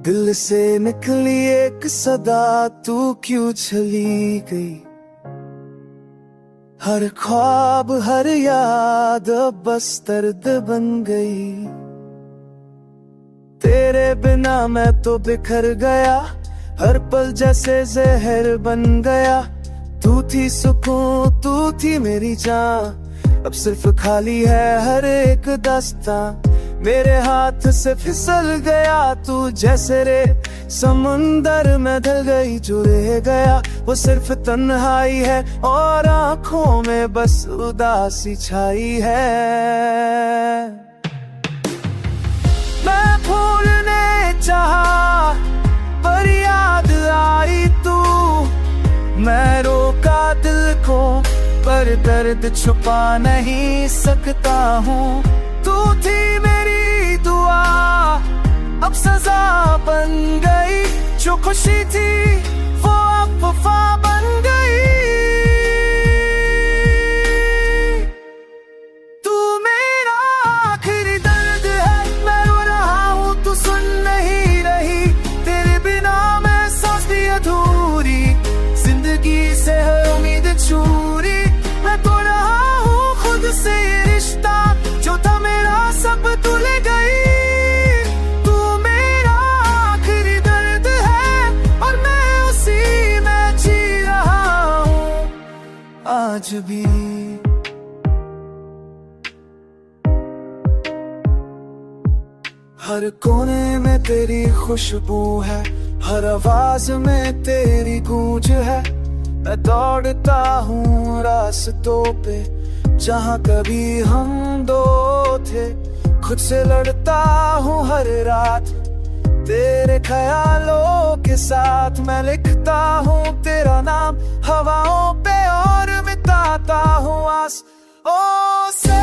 दिल से निकली एक सदा, तू क्यों चली गई। हर ख्वाब हर याद अब बस दर्द बन गई। तेरे बिना मैं तो बिखर गया, हर पल जैसे जहर बन गया। तू थी सुकून, तू थी मेरी जान, अब सिर्फ खाली है हर एक दास्तां। मेरे हाथ से फिसल गया तू जैसे रे समुंदर में ढल गई। जो रह गया वो सिर्फ तन्हाई है और आंखों में बस उदासी छाई है। मैं भूलने चाहा पर याद आई तू, मैं रोका दिल को पर दर्द छुपा नहीं सकता हूँ। तू थी मेरी दुआ अब सजा बन गई, जो खुशी थी वो अब वफा बन गई। तू मेरा आखिरी दर्द है, मैं रो रहा हूँ तू सुन नहीं रही। तेरे बिना मैं सांस भी अधूरी, जिंदगी से है उम्मीद चूरी। मैं तो रहा हूँ खुद से ये रिश्ता, जो था मेरा सब तू ले गई। तू मेरा आखिरी दर्द है और मैं उसी में जी रहा हूँ आज भी। हर कोने में तेरी खुशबू है, हर आवाज में तेरी गूंज है। मैं दौड़ता हूँ रास्तों पे जहाँ कभी हम दो थे। खुद से लड़ता हूँ हर रात तेरे ख्यालों के साथ। मैं लिखता हूँ तेरा नाम हवाओं पे और मिटाता हूँ आसों से।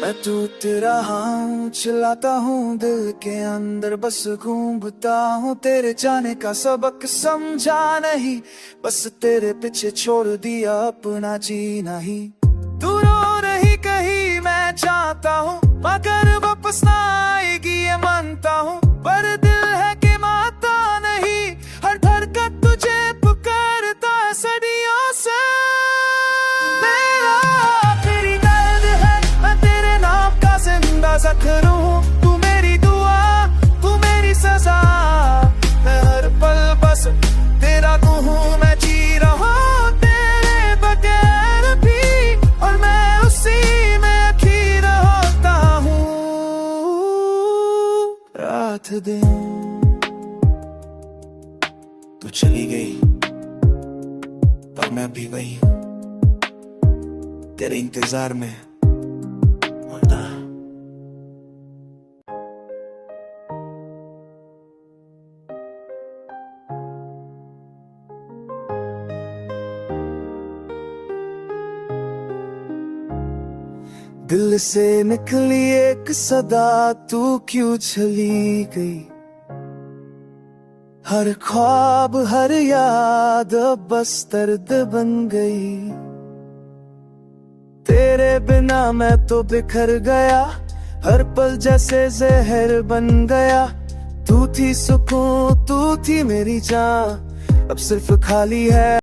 मैं टूट रहा हूँ, चिल्लाता हूँ दिल के अंदर, बस घूमता हूँ। तेरे जाने का सबक समझा नहीं, बस तेरे पीछे छोड़ दिया अपना जीना ही। तू रो रही कहीं मैं चाहता हूँ, मगर वापस ना आएगी ये मानता हूँ। पर दिल है कि मानता नहीं, हर धड़कन तुझे पुकारता है सदियों से। करूं तू मेरी दुआ, तू मेरी सजा। मैं हर पल बस तेरा तू हूँ, मैं जी रहा हूँ तेरे बगैर भी, और मैं उसी में अखीर होता हूँ रात दिन। तू चली गई पर मैं भी वही हूँ, तेरे इंतजार में। दिल से निकली एक सदा, तू क्यों चली गई। हर ख्वाब हर याद अब बस दर्द बन गई। तेरे बिना मैं तो बिखर गया, हर पल जैसे जहर बन गया। तू थी सुकून, तू थी मेरी जान, अब सिर्फ खाली है।